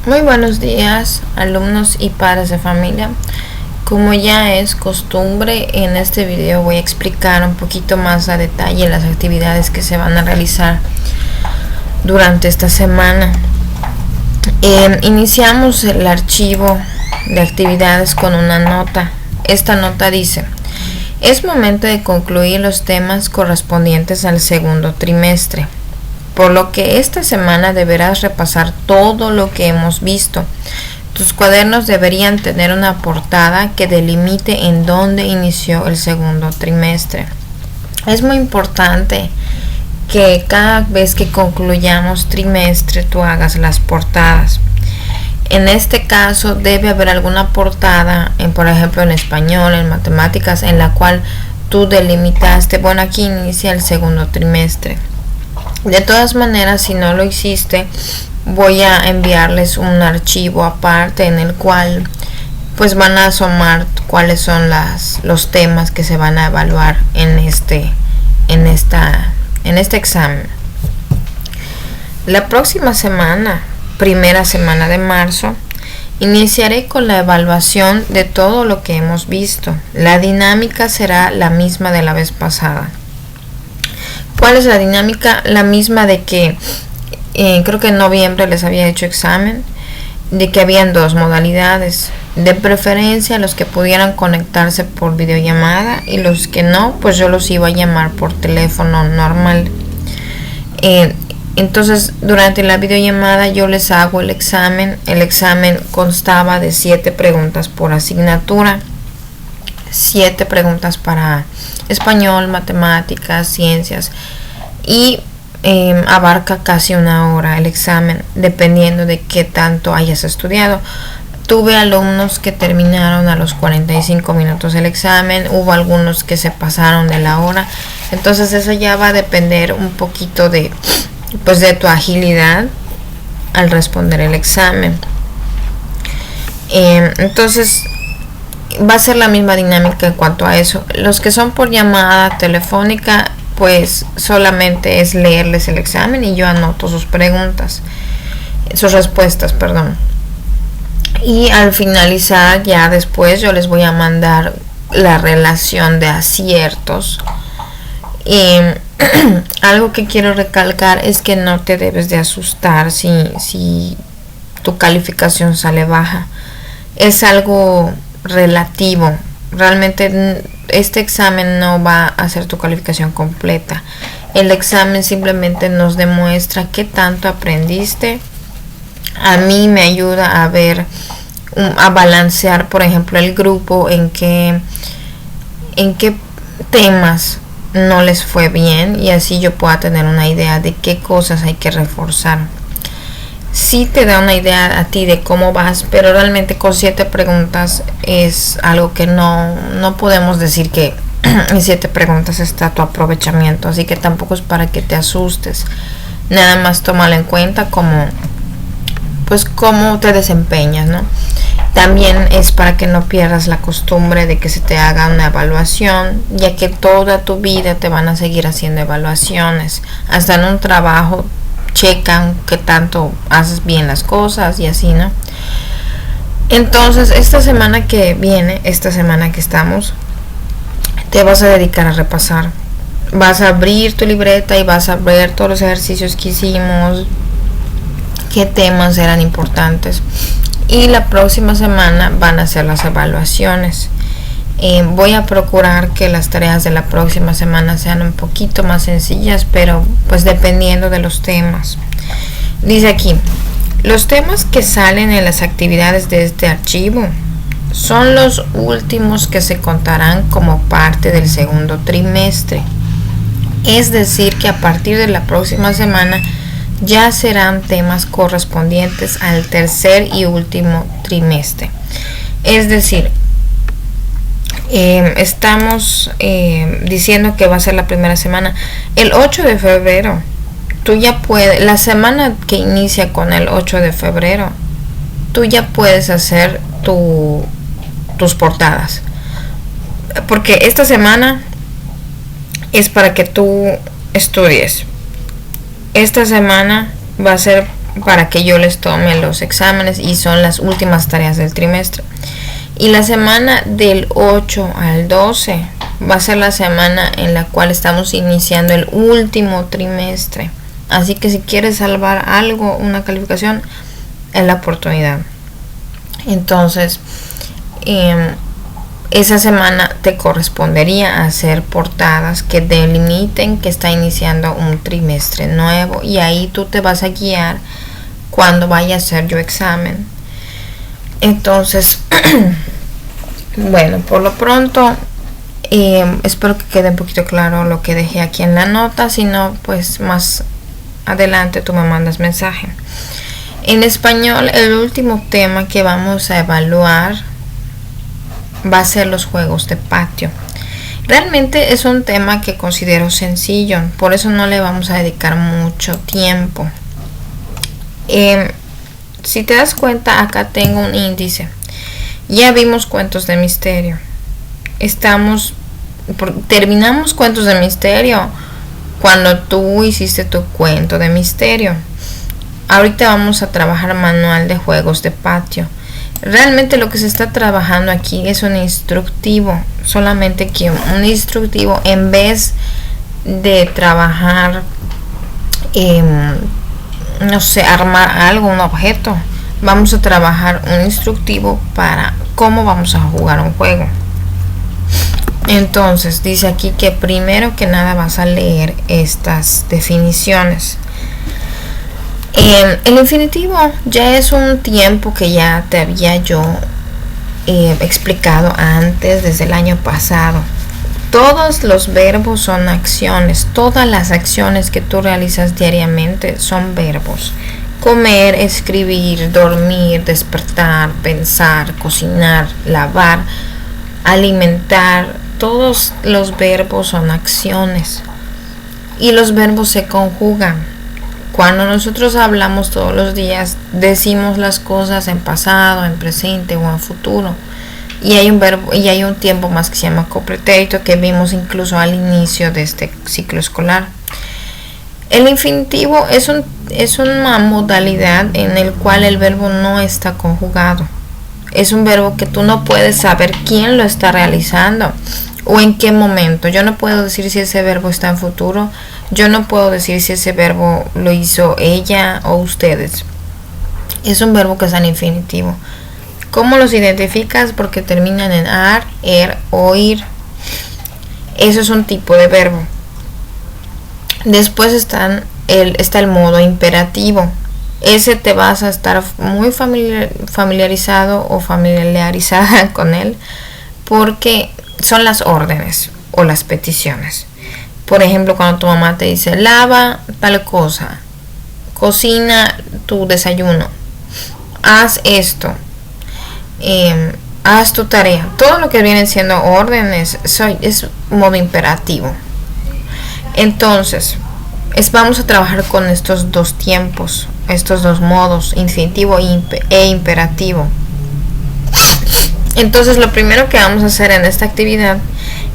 Muy buenos días, alumnos y padres de familia. Como ya es costumbre, en este video voy a explicar un poquito más a detalle las actividades que se van a realizar durante esta semana. Iniciamos el archivo de actividades con una nota. Esta nota dice: es momento de concluir los temas correspondientes al segundo trimestre, por lo que esta semana deberás repasar todo lo que hemos visto. Tus cuadernos deberían tener una portada que delimite en dónde inició el segundo trimestre. Es muy importante que cada vez que concluyamos trimestre tú hagas las portadas. En este caso debe haber alguna portada, por ejemplo en español, en matemáticas, en la cual tú delimitaste, bueno, aquí inicia el segundo trimestre. De todas maneras, si no lo hiciste, voy a enviarles un archivo aparte en el cual pues van a asomar cuáles son los temas que se van a evaluar en este examen. La próxima semana, primera semana de marzo, iniciaré con la evaluación de todo lo que hemos visto. La dinámica será la misma de la vez pasada. ¿Cuál es la dinámica? La misma de que creo que en noviembre les había hecho examen, de que habían dos modalidades, de preferencia los que pudieran conectarse por videollamada, y los que no, pues yo los iba a llamar por teléfono normal. Entonces durante la videollamada yo les hago el examen. El examen constaba de 7 preguntas por asignatura, 7 preguntas para español, matemáticas, ciencias, y abarca casi una hora el examen, dependiendo de qué tanto hayas estudiado. Tuve alumnos que terminaron a los 45 minutos el examen, hubo algunos que se pasaron de la hora, entonces eso ya va a depender un poquito de tu agilidad al responder el examen. Entonces va a ser la misma dinámica en cuanto a eso. Los que son por llamada telefónica, pues solamente es leerles el examen y yo anoto sus respuestas, perdón. Y al finalizar, ya después yo les voy a mandar la relación de aciertos. Y algo que quiero recalcar es que no te debes de asustar si tu calificación sale baja. Es algo relativo. Realmente este examen no va a ser tu calificación completa. El examen simplemente nos demuestra qué tanto aprendiste. A mí me ayuda a ver, a balancear, por ejemplo, el grupo, en qué temas no les fue bien, y así yo pueda tener una idea de qué cosas hay que reforzar. Sí te da una idea a ti de cómo vas, pero realmente con 7 preguntas es algo que no podemos decir que en 7 preguntas está tu aprovechamiento, así que tampoco es para que te asustes. Nada más tómalo en cuenta como cómo te desempeñas, ¿no? También es para que no pierdas la costumbre de que se te haga una evaluación, ya que toda tu vida te van a seguir haciendo evaluaciones. Hasta en un trabajo checan qué tanto haces bien las cosas y así, ¿no? Entonces esta semana que viene, esta semana que estamos, te vas a dedicar a repasar. Vas a abrir tu libreta y vas a ver todos los ejercicios que hicimos, qué temas eran importantes, y la próxima semana van a ser las evaluaciones. Voy a procurar que las tareas de la próxima semana sean un poquito más sencillas, pero pues dependiendo de los temas. Dice aquí: los temas que salen en las actividades de este archivo son los últimos que se contarán como parte del segundo trimestre. Es decir, que a partir de la próxima semana ya serán temas correspondientes al tercer y último trimestre. Es decir, estamos diciendo que va a ser la primera semana. El 8 de febrero, tú ya puedes, la semana que inicia con el 8 de febrero, tú ya puedes hacer tus portadas. Porque esta semana es para que tú estudies. Esta semana va a ser para que yo les tome los exámenes y son las últimas tareas del trimestre. Y la semana del 8 al 12 va a ser la semana en la cual estamos iniciando el último trimestre. Así que si quieres salvar algo, una calificación, es la oportunidad. Entonces, esa semana te correspondería hacer portadas que delimiten que está iniciando un trimestre nuevo, y ahí tú te vas a guiar cuando vaya a hacer yo examen. Entonces, bueno, por lo pronto espero que quede un poquito claro lo que dejé aquí en la nota. Si no, pues más adelante tú me mandas mensaje. En español, el último tema que vamos a evaluar va a ser los juegos de patio. Realmente es un tema que considero sencillo, por eso no le vamos a dedicar mucho tiempo. Si te das cuenta, acá tengo un índice. Ya vimos cuentos de misterio. Terminamos cuentos de misterio cuando tú hiciste tu cuento de misterio. Ahorita vamos a trabajar manual de juegos de patio. Realmente lo que se está trabajando aquí es un instructivo, solamente que un instructivo, en vez de trabajar, no sé, armar algo, un objeto, vamos a trabajar un instructivo para cómo vamos a jugar un juego. Entonces dice aquí que primero que nada vas a leer estas definiciones. El infinitivo ya es un tiempo que ya te había yo explicado antes, desde el año pasado. Todos los verbos son acciones. Todas las acciones que tú realizas diariamente son verbos. Comer, escribir, dormir, despertar, pensar, cocinar, lavar, alimentar. Todos los verbos son acciones. Y los verbos se conjugan. Cuando nosotros hablamos todos los días, decimos las cosas en pasado, en presente o en futuro. Y hay un verbo y hay un tiempo más que se llama copretérito, que vimos incluso al inicio de este ciclo escolar. El infinitivo es una modalidad en el cual el verbo no está conjugado. Es un verbo que tú no puedes saber quién lo está realizando o en qué momento. Yo no puedo decir si ese verbo está en futuro. Yo no puedo decir si ese verbo lo hizo ella o ustedes. Es un verbo que está en infinitivo. ¿Cómo los identificas? Porque terminan en ar, er, oír. Eso es un tipo de verbo. Después está el modo imperativo. Ese te vas a estar muy familiarizado o familiarizada con él, porque son las órdenes o las peticiones. Por ejemplo, cuando tu mamá te dice lava tal cosa, cocina tu desayuno, haz esto, haz tu tarea. Todo lo que vienen siendo órdenes es modo imperativo. Entonces, vamos a trabajar con estos dos tiempos, estos dos modos, infinitivo e imperativo. Entonces, lo primero que vamos a hacer en esta actividad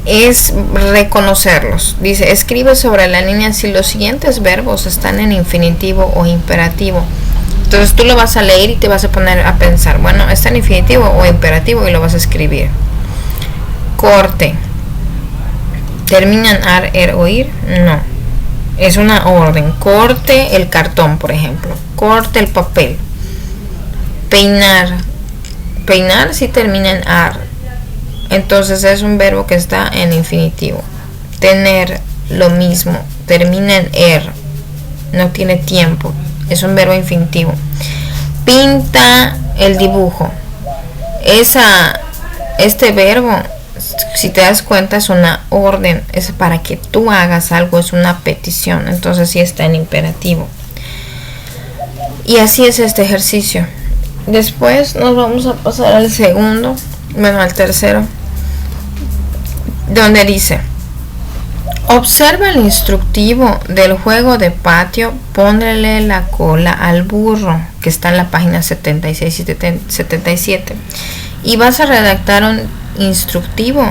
es reconocerlos. Dice, escribe sobre la línea si los siguientes verbos están en infinitivo o imperativo. Entonces tú lo vas a leer y te vas a poner a pensar, bueno, ¿está en infinitivo o imperativo? Y lo vas a escribir. Corte. ¿Termina en ar, er, oír? No. Es una orden. Corte el cartón, por ejemplo. Corte el papel. Peinar. Peinar sí termina en ar. Entonces es un verbo que está en infinitivo. Tener, lo mismo, termina en er, no tiene tiempo, es un verbo infinitivo. Pinta el dibujo. Este verbo, si te das cuenta, es una orden, es para que tú hagas algo, es una petición, entonces sí está en imperativo. Y así es este ejercicio. Después nos vamos a pasar al segundo, bueno, al tercero, donde dice, observa el instructivo del juego de patio, pónele la cola al burro, que está en la página 76 y 77, y vas a redactar un instructivo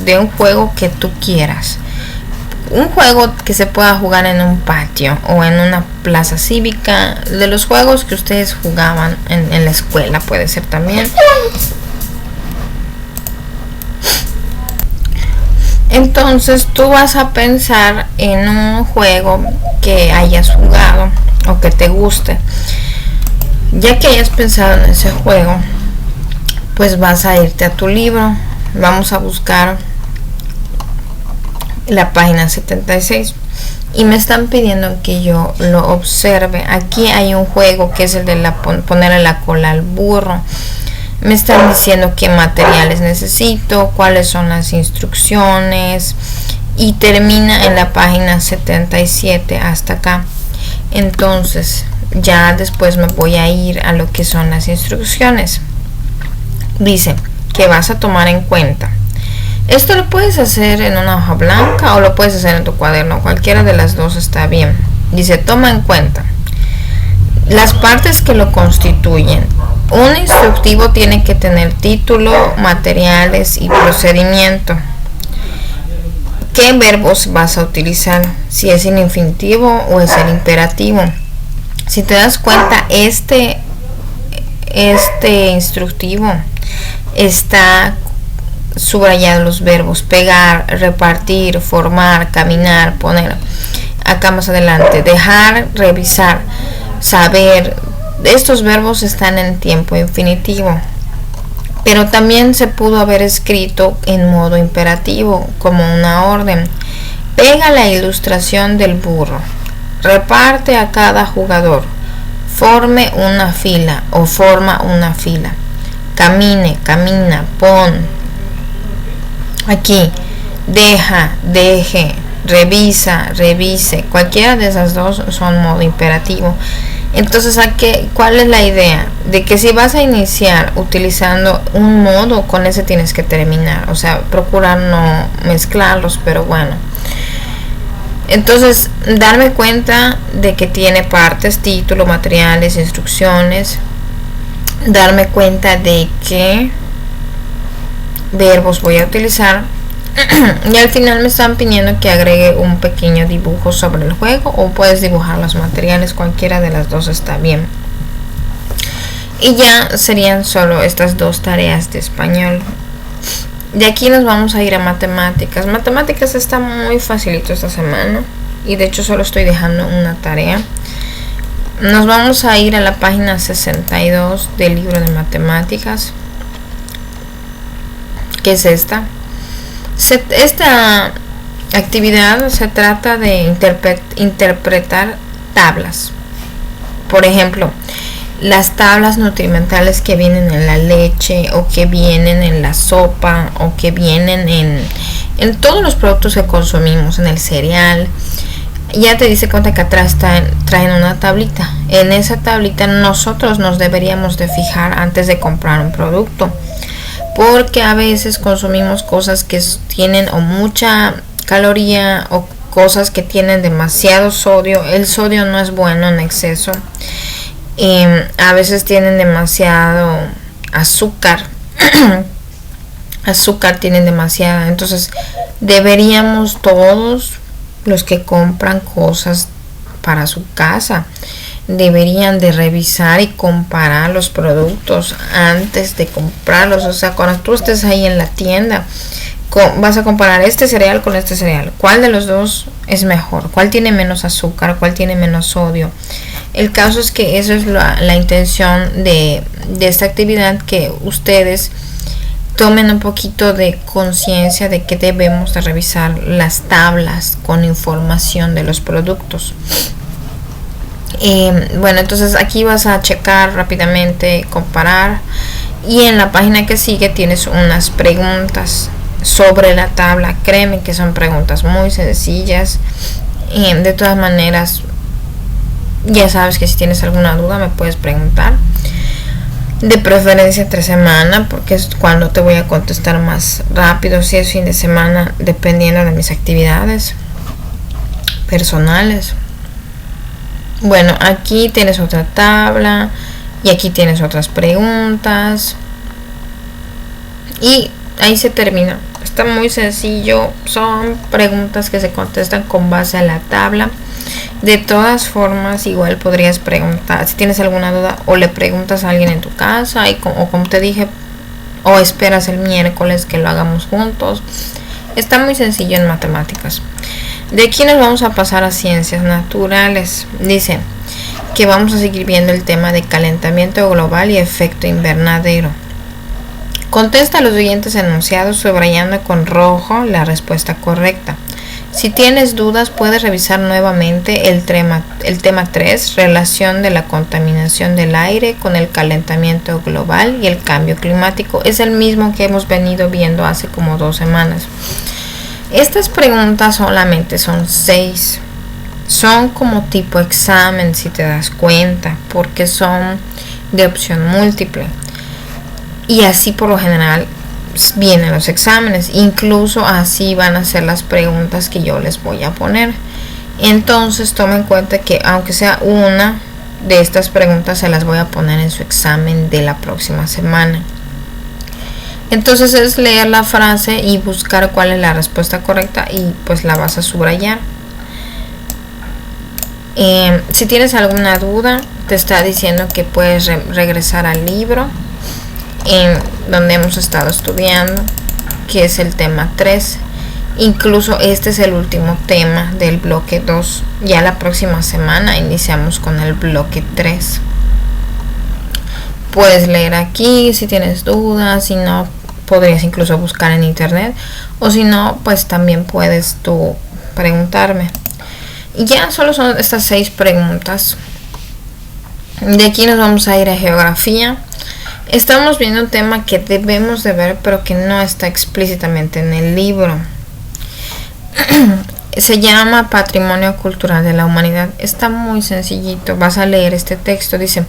de un juego que tú quieras. Un juego que se pueda jugar en un patio o en una plaza cívica, de los juegos que ustedes jugaban en la escuela puede ser también. Entonces tú vas a pensar en un juego que hayas jugado o que te guste. Ya que hayas pensado en ese juego, pues vas a irte a tu libro. Vamos a buscar la página 76 y me están pidiendo que yo lo observe. Aquí hay un juego que es el de ponerle la cola al burro. Me están diciendo qué materiales necesito, cuáles son las instrucciones, y termina en la página 77 hasta acá. Entonces ya después me voy a ir a lo que son las instrucciones. Dice que vas a tomar en cuenta. Esto lo puedes hacer en una hoja blanca o lo puedes hacer en tu cuaderno, cualquiera de las dos está bien. Dice, toma en cuenta las partes que lo constituyen. Un instructivo tiene que tener título, materiales y procedimiento. ¿Qué verbos vas a utilizar? Si es el infinitivo o es el imperativo. Si te das cuenta, este instructivo está subrayado los verbos pegar, repartir, formar, caminar, poner. Acá más adelante, dejar, revisar, saber. Estos verbos están en tiempo infinitivo, pero también se pudo haber escrito en modo imperativo como una orden. Pega la ilustración del burro, reparte a cada jugador, forme una fila o forma una fila, camine, camina, pon. Aquí, deja, deje, revisa, revise. Cualquiera de esas dos son modo imperativo. Entonces, ¿cuál es la idea? De que si vas a iniciar utilizando un modo, con ese tienes que terminar. O sea, procurar no mezclarlos, pero bueno. Entonces, darme cuenta de que tiene partes, título, materiales, instrucciones. Darme cuenta de qué verbos voy a utilizar. Y al final me están pidiendo que agregue un pequeño dibujo sobre el juego, o puedes dibujar los materiales, cualquiera de las dos está bien. Y ya serían solo estas dos tareas de español. De aquí nos vamos a ir a matemáticas. Matemáticas está muy facilito esta semana, y de hecho solo estoy dejando una tarea. Nos vamos a ir a la página 62 del libro de matemáticas, que es esta. Esta actividad se trata de interpretar tablas. Por ejemplo, las tablas nutrimentales que vienen en la leche, o que vienen en la sopa, o que vienen en todos los productos que consumimos, en el cereal. Ya te dice cuenta que atrás traen una tablita. En esa tablita nosotros nos deberíamos de fijar antes de comprar un producto, porque a veces consumimos cosas que tienen o mucha caloría o cosas que tienen demasiado sodio. El sodio no es bueno en exceso. A veces tienen demasiado azúcar. Azúcar tienen demasiada. Entonces deberíamos, todos los que compran cosas para su casa, deberían de revisar y comparar los productos antes de comprarlos. O sea, cuando tú estés ahí en la tienda, vas a comparar este cereal con este cereal. ¿Cuál de los dos es mejor? ¿Cuál tiene menos azúcar? ¿Cuál tiene menos sodio? El caso es que eso es la intención de esta actividad, que ustedes tomen un poquito de conciencia de que debemos de revisar las tablas con información de los productos. Bueno, entonces aquí vas a checar rápidamente, comparar, y en la página que sigue tienes unas preguntas sobre la tabla. Créeme que son preguntas muy sencillas. De todas maneras, ya sabes que si tienes alguna duda me puedes preguntar, de preferencia entre semana, porque es cuando te voy a contestar más rápido. Si es fin de semana, dependiendo de mis actividades personales. Bueno, aquí tienes otra tabla y aquí tienes otras preguntas, y ahí se termina Está muy sencillo, son preguntas que se contestan con base a la tabla. De todas formas, igual podrías preguntar, si tienes alguna duda, o le preguntas a alguien en tu casa, o como te dije, o esperas el miércoles que lo hagamos juntos. Está muy sencillo en matemáticas. De aquí nos vamos a pasar a ciencias naturales. Dice que vamos a seguir viendo el tema de calentamiento global y efecto invernadero. Contesta los siguientes enunciados subrayando con rojo la respuesta correcta. Si tienes dudas, puedes revisar nuevamente el tema 3, relación de la contaminación del aire con el calentamiento global y el cambio climático. Es el mismo que hemos venido viendo hace como 2 semanas. Estas preguntas solamente son 6. Son como tipo examen, si te das cuenta, porque son de opción múltiple. Y así por lo general vienen los exámenes, incluso así van a ser las preguntas que yo les voy a poner. Entonces toma en cuenta que aunque sea una de estas preguntas se las voy a poner en su examen de la próxima semana. Entonces es leer la frase y buscar cuál es la respuesta correcta y pues la vas a subrayar. Si tienes alguna duda, te está diciendo que puedes regresar al libro en donde hemos estado estudiando, que es el tema 3. Incluso este es el último tema del bloque 2. Ya la próxima semana iniciamos con el bloque 3. Puedes leer aquí si tienes dudas, si no podrías incluso buscar en internet, o si no pues también puedes tú preguntarme. Y ya solo son estas 6 preguntas. De aquí nos vamos a ir a geografía. Estamos viendo un tema que debemos de ver pero que no está explícitamente en el libro. Se llama Patrimonio Cultural de la Humanidad. Está muy sencillito, vas a leer este texto. Dice: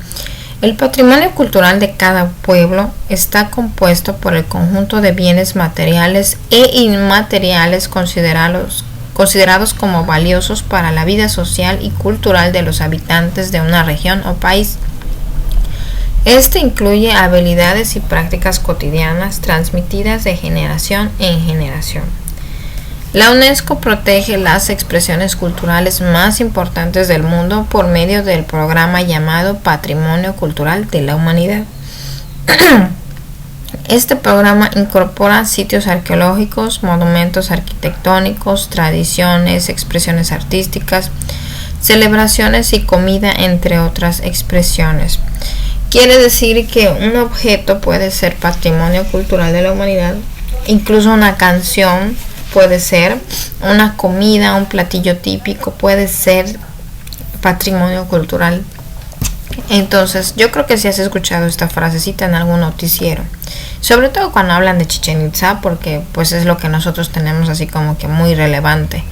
el patrimonio cultural de cada pueblo está compuesto por el conjunto de bienes materiales e inmateriales considerados como valiosos para la vida social y cultural de los habitantes de una región o país. Este incluye habilidades y prácticas cotidianas transmitidas de generación en generación. La UNESCO protege las expresiones culturales más importantes del mundo por medio del programa llamado Patrimonio Cultural de la Humanidad. Este programa incorpora sitios arqueológicos, monumentos arquitectónicos, tradiciones, expresiones artísticas, celebraciones y comida, entre otras expresiones. Quiere decir que un objeto puede ser patrimonio cultural de la humanidad, incluso una canción puede ser, una comida, un platillo típico puede ser patrimonio cultural. Entonces, yo creo que si has escuchado esta frasecita en algún noticiero, sobre todo cuando hablan de Chichén Itzá, porque pues es lo que nosotros tenemos así como que muy relevante.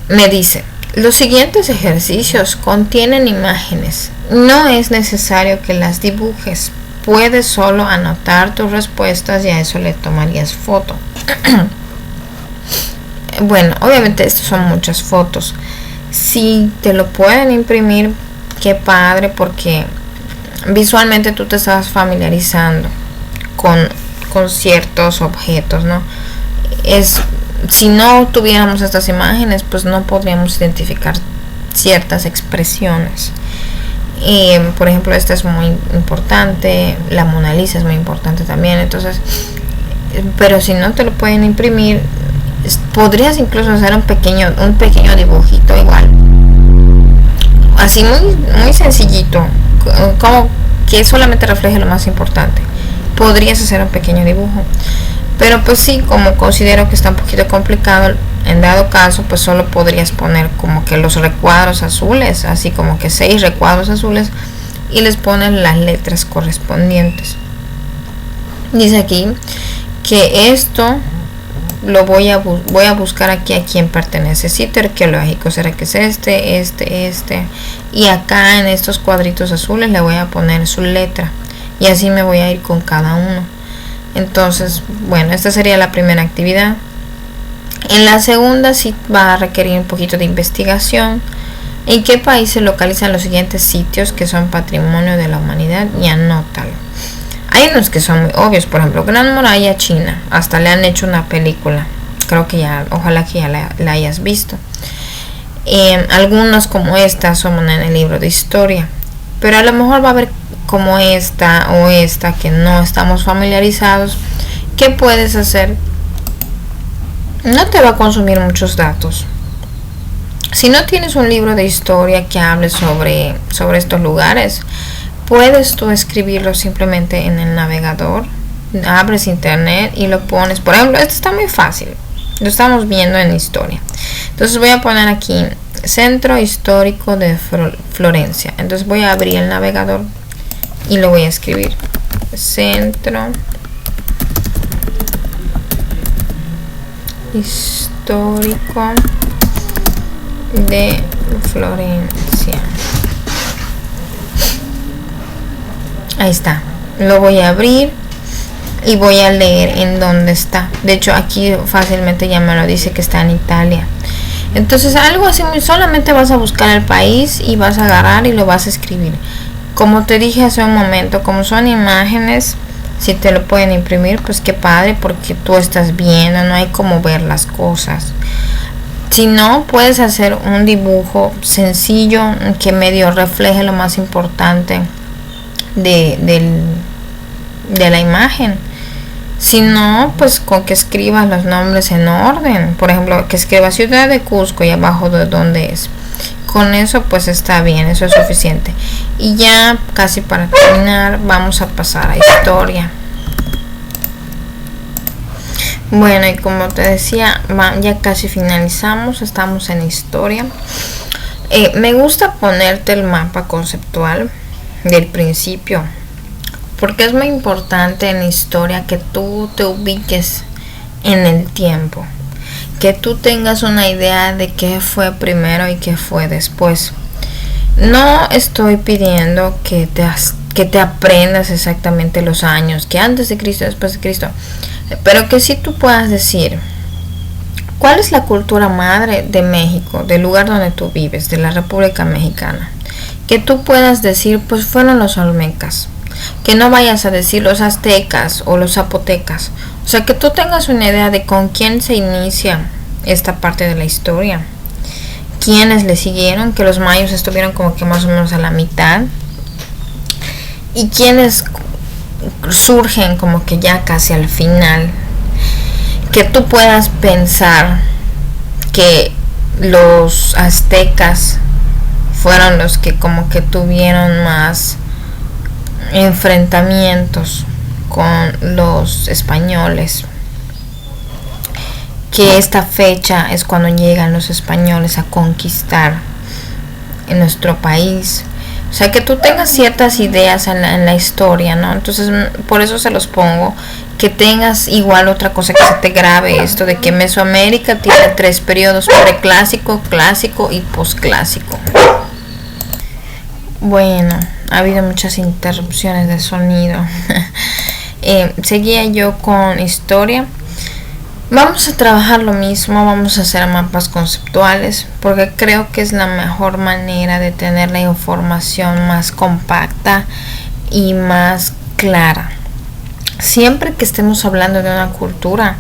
Me dice: los siguientes ejercicios contienen imágenes. No es necesario que las dibujes. Puedes solo anotar tus respuestas y a eso le tomarías foto. Bueno, obviamente estas son muchas fotos. Si te lo pueden imprimir, qué padre, porque visualmente tú te estás familiarizando con ciertos objetos, ¿no? Si no tuviéramos estas imágenes, pues no podríamos identificar ciertas expresiones. Por ejemplo, esta es muy importante, la Mona Lisa es muy importante también. Entonces, pero si no te lo pueden imprimir, podrías incluso hacer un pequeño dibujito igual, así muy sencillito, como que solamente refleje lo más importante. Podrías hacer un pequeño dibujo, pero pues sí, como considero que está un poquito complicado, en dado caso pues solo podrías poner como que los recuadros azules, así como que 6 recuadros azules, y les ponen las letras correspondientes. Dice aquí que esto lo voy a buscar aquí a quién pertenece. Sitio arqueológico, será que es este, y acá en estos cuadritos azules le voy a poner su letra, y así me voy a ir con cada uno. Entonces, bueno, esta sería la primera actividad. En la segunda sí va a requerir un poquito de investigación. ¿En qué país se localizan los siguientes sitios que son patrimonio de la humanidad? Y anótalo. Hay unos que son muy obvios, por ejemplo, Gran Muralla China, hasta le han hecho una película, creo que ya, ojalá que ya la hayas visto. Algunos como esta son en el libro de historia, pero a lo mejor va a haber como esta o esta que no estamos familiarizados. ¿Qué puedes hacer? No te va a consumir muchos datos. Si no tienes un libro de historia que hable sobre estos lugares, puedes tú escribirlo simplemente en el navegador. Abres internet y lo pones. Por ejemplo, esto está muy fácil. Lo estamos viendo en historia. Entonces voy a poner aquí Centro Histórico de Florencia. Entonces voy a abrir el navegador y lo voy a escribir. Centro Histórico de Florencia. Ahí está. Lo voy a abrir y voy a leer en dónde está. De hecho, aquí fácilmente ya me lo dice que está en Italia. Entonces, algo así, solamente vas a buscar el país y vas a agarrar y lo vas a escribir. Como te dije hace un momento, como son imágenes, si te lo pueden imprimir, pues qué padre, porque tú estás viendo, no hay como ver las cosas. Si no, puedes hacer un dibujo sencillo que medio refleje lo más importante de la imagen. Si no, pues con que escribas los nombres en orden. Por ejemplo, que escribas Ciudad de Cusco y abajo de dónde es. Con eso pues está bien, eso es suficiente. Y ya casi para terminar vamos a pasar a historia. Bueno, y como te decía, ya casi finalizamos, estamos en historia. Me gusta ponerte el mapa conceptual del principio, porque es muy importante en historia que tú te ubiques en el tiempo, que tú tengas una idea de qué fue primero y qué fue después. No estoy pidiendo que te aprendas exactamente los años, que antes de Cristo, después de Cristo, pero que sí tú puedas decir cuál es la cultura madre de México, del lugar donde tú vives, de la República Mexicana. Que tú puedas decir, pues fueron los olmecas. Que no vayas a decir los aztecas o los zapotecas. O sea, que tú tengas una idea de con quién se inicia esta parte de la historia. Quiénes le siguieron, que los mayos estuvieron como que más o menos a la mitad. Y quiénes surgen como que ya casi al final. Que tú puedas pensar que los aztecas fueron los que como que tuvieron más enfrentamientos con los españoles, que esta fecha es cuando llegan los españoles a conquistar en nuestro país. O sea, que tú tengas ciertas ideas en la historia, ¿no? Entonces, por eso se los pongo. Que tengas igual otra cosa que se te grabe esto de que Mesoamérica tiene 3 periodos: preclásico, clásico y posclásico. Bueno, ha habido muchas interrupciones de sonido. Seguía yo con historia. Vamos a trabajar lo mismo, vamos a hacer mapas conceptuales, porque creo que es la mejor manera de tener la información más compacta y más clara. Siempre que estemos hablando de una cultura,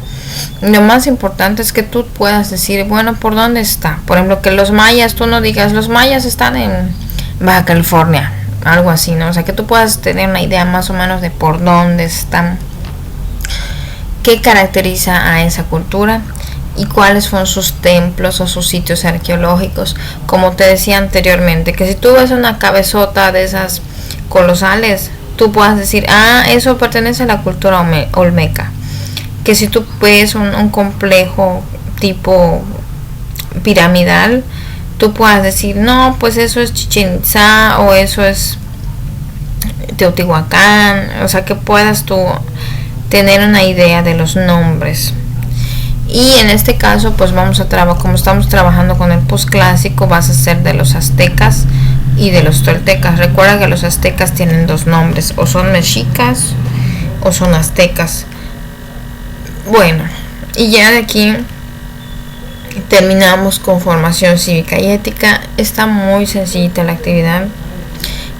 lo más importante es que tú puedas decir, bueno, ¿por dónde está? Por ejemplo, que los mayas, tú no digas, los mayas están en Baja California, algo así, ¿no? O sea, que tú puedas tener una idea más o menos de por dónde están, qué caracteriza a esa cultura y cuáles son sus templos o sus sitios arqueológicos. Como te decía anteriormente, que si tú ves una cabezota de esas colosales, tú puedas decir, eso pertenece a la cultura olmeca. Que si tú ves un complejo tipo piramidal, tú puedas decir, no, pues eso es Chichén Itzá o eso es Teotihuacán. O sea, que puedas tú tener una idea de los nombres. Y en este caso, pues vamos a trabajar, como estamos trabajando con el posclásico, vas a ser de los aztecas y de los toltecas. Recuerda que los aztecas tienen 2 nombres, o son mexicas o son aztecas. Bueno, y ya de aquí terminamos con formación cívica y ética. Está muy sencillita la actividad.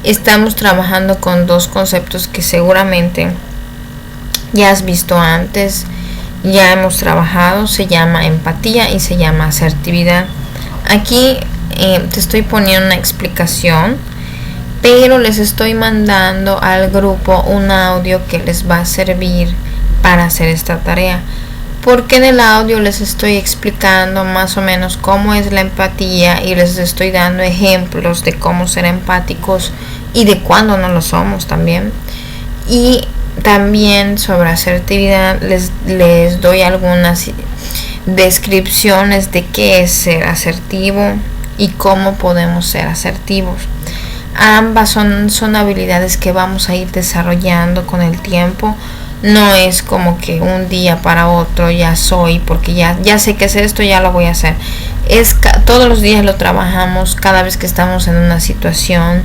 Estamos trabajando con 2 conceptos que seguramente ya has visto antes, ya hemos trabajado, se llama empatía y se llama asertividad. Aquí te estoy poniendo una explicación, pero les estoy mandando al grupo un audio que les va a servir para hacer esta tarea, porque en el audio les estoy explicando más o menos cómo es la empatía y les estoy dando ejemplos de cómo ser empáticos y de cuándo no lo somos también. Y también sobre asertividad les doy algunas descripciones de qué es ser asertivo y cómo podemos ser asertivos. Ambas son habilidades que vamos a ir desarrollando con el tiempo. No es como que un día para otro ya soy, porque ya sé que es esto, ya lo voy a hacer. Todos los días lo trabajamos, cada vez que estamos en una situación,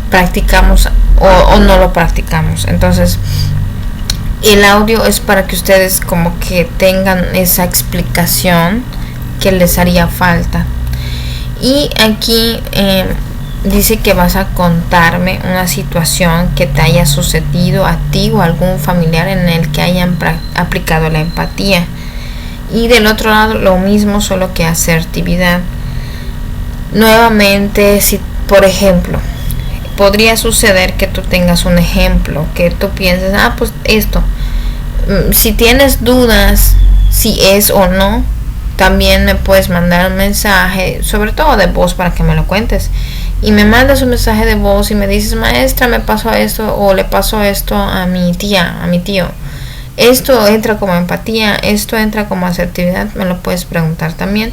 practicamos o no lo practicamos. Entonces, el audio es para que ustedes como que tengan esa explicación que les haría falta. Y aquí dice que vas a contarme una situación que te haya sucedido a ti o a algún familiar en el que hayan aplicado la empatía. Y del otro lado lo mismo, solo que asertividad. Nuevamente, si por ejemplo, podría suceder que tú tengas un ejemplo, que tú pienses, pues esto. Si tienes dudas si es o no, también me puedes mandar un mensaje, sobre todo de voz, para que me lo cuentes. Y me mandas un mensaje de voz y me dices, maestra, me pasó esto o le pasó esto a mi tía, a mi tío. Esto entra como empatía, esto entra como asertividad, me lo puedes preguntar también.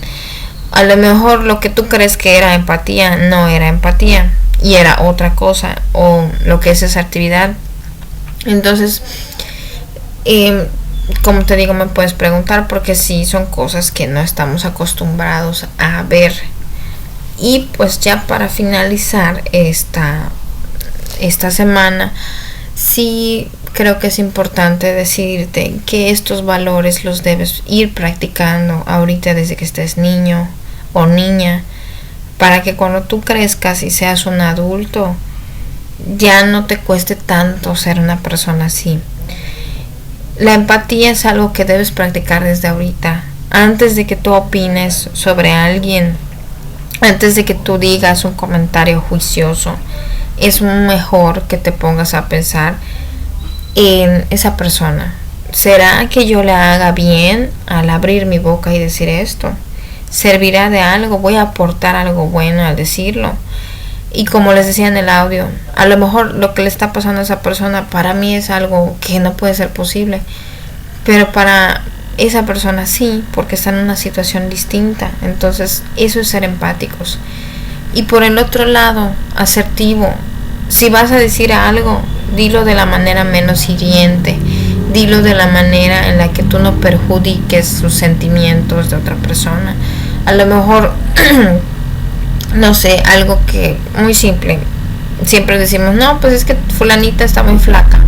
A lo mejor lo que tú crees que era empatía no era empatía y era otra cosa, o lo que es asertividad. Entonces, como te digo, me puedes preguntar, porque sí son cosas que no estamos acostumbrados a ver. Y pues ya para finalizar esta semana, sí creo que es importante decirte que estos valores los debes ir practicando ahorita desde que estés niño o niña, para que cuando tú crezcas y seas un adulto, ya no te cueste tanto ser una persona así. La empatía es algo que debes practicar desde ahorita, antes de que tú opines sobre alguien. Antes de que tú digas un comentario juicioso, es mejor que te pongas a pensar en esa persona. ¿Será que yo le haga bien al abrir mi boca y decir esto? ¿Servirá de algo? ¿Voy a aportar algo bueno al decirlo? Y como les decía en el audio, a lo mejor lo que le está pasando a esa persona para mí es algo que no puede ser posible, pero para esa persona sí, porque está en una situación distinta. Entonces eso es ser empáticos. Y por el otro lado, asertivo. Si vas a decir algo, dilo de la manera menos hiriente, dilo de la manera en la que tú no perjudiques sus sentimientos de otra persona. A lo mejor no sé, algo que muy simple, siempre decimos, no, pues es que fulanita está muy flaca,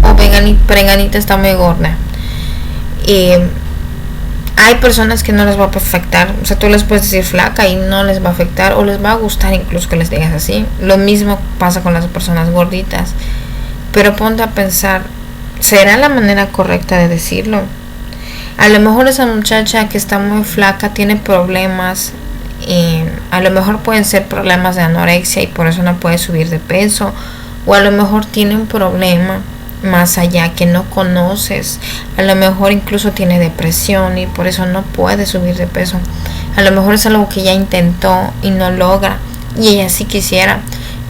o perenganita está muy gorda. Hay personas que no les va a afectar, o sea, tú les puedes decir flaca y no les va a afectar, o les va a gustar incluso que les digas así. Lo mismo pasa con las personas gorditas, pero ponte a pensar, ¿será la manera correcta de decirlo? A lo mejor esa muchacha que está muy flaca tiene problemas, a lo mejor pueden ser problemas de anorexia y por eso no puede subir de peso, o a lo mejor tiene un problema más allá que no conoces. A lo mejor incluso tiene depresión y por eso no puede subir de peso. A lo mejor es algo que ya intentó y no logra, y ella sí quisiera.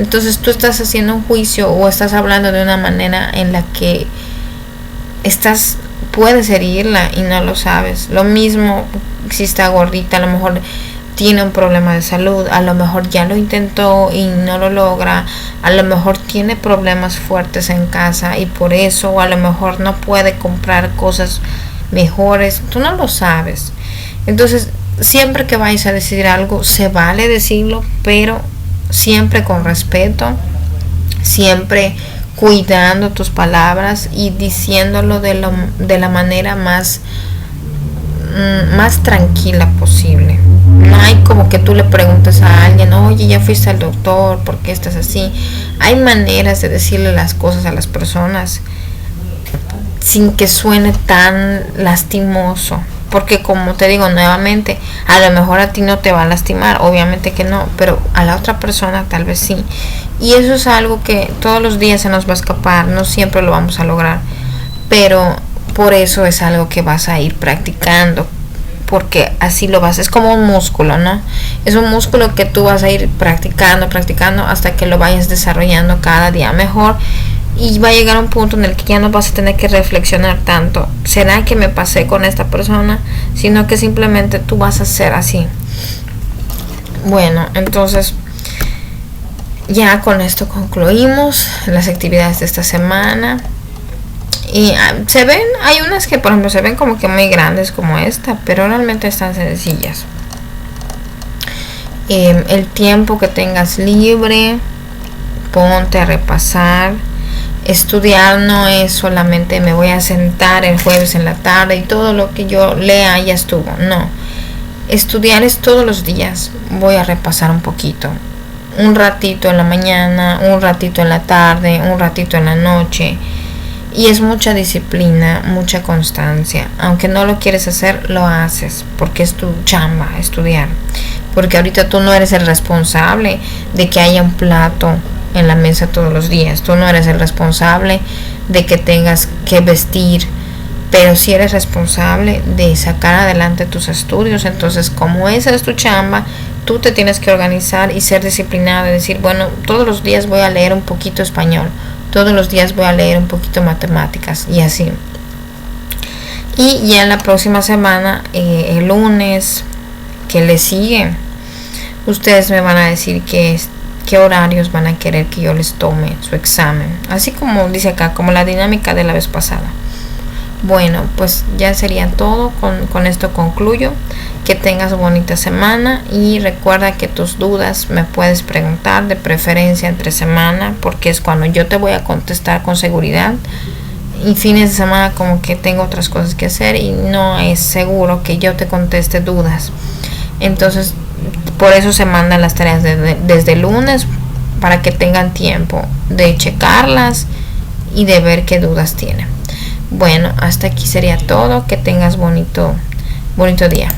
Entonces tú estás haciendo un juicio o estás hablando de una manera en la que puedes herirla y no lo sabes. Lo mismo si está gordita, a lo mejor tiene un problema de salud, a lo mejor ya lo intentó y no lo logra, a lo mejor tiene problemas fuertes en casa y por eso, o a lo mejor no puede comprar cosas mejores, tú no lo sabes. Entonces, siempre que vais a decir algo, se vale decirlo, pero siempre con respeto, siempre cuidando tus palabras y diciéndolo de la manera más tranquila posible. No hay como que tú le preguntes a alguien, oye, ya fuiste al doctor, ¿por qué estás así? Hay maneras de decirle las cosas a las personas sin que suene tan lastimoso. Porque como te digo nuevamente, a lo mejor a ti no te va a lastimar, obviamente que no, pero a la otra persona tal vez sí. Y eso es algo que todos los días se nos va a escapar, no siempre lo vamos a lograr, pero por eso es algo que vas a ir practicando, porque así lo vas, es como un músculo, ¿no? Es un músculo que tú vas a ir practicando hasta que lo vayas desarrollando cada día mejor. Y va a llegar un punto en el que ya no vas a tener que reflexionar tanto. ¿Será que me pasé con esta persona? Sino que simplemente tú vas a ser así. Bueno, entonces ya con esto concluimos las actividades de esta semana. Y se ven, hay unas que por ejemplo se ven como que muy grandes como esta, pero realmente están sencillas. El tiempo que tengas libre, ponte a repasar. Estudiar no es solamente me voy a sentar el jueves en la tarde y todo lo que yo lea ya estuvo. No, estudiar es todos los días. Voy a repasar un poquito, un ratito en la mañana, un ratito en la tarde, un ratito en la noche. Y es mucha disciplina, mucha constancia. Aunque no lo quieres hacer, lo haces porque es tu chamba estudiar. Porque ahorita tú no eres el responsable de que haya un plato en la mesa todos los días. Tú no eres el responsable de que tengas que vestir, pero sí eres responsable de sacar adelante tus estudios. Entonces, como esa es tu chamba, tú te tienes que organizar y ser disciplinado y decir, bueno, todos los días voy a leer un poquito español, todos los días voy a leer un poquito matemáticas y así. Y ya en la próxima semana, el lunes que le sigue, ustedes me van a decir qué horarios van a querer que yo les tome su examen, así como dice acá, como la dinámica de la vez pasada. Bueno, pues ya sería todo. Con esto concluyo. Que tengas bonita semana y recuerda que tus dudas me puedes preguntar, de preferencia entre semana, porque es cuando yo te voy a contestar con seguridad. Y fines de semana como que tengo otras cosas que hacer y no es seguro que yo te conteste dudas. Entonces por eso se mandan las tareas desde el lunes, para que tengan tiempo de checarlas y de ver qué dudas tienen. Bueno, hasta aquí sería todo. Que tengas bonito día.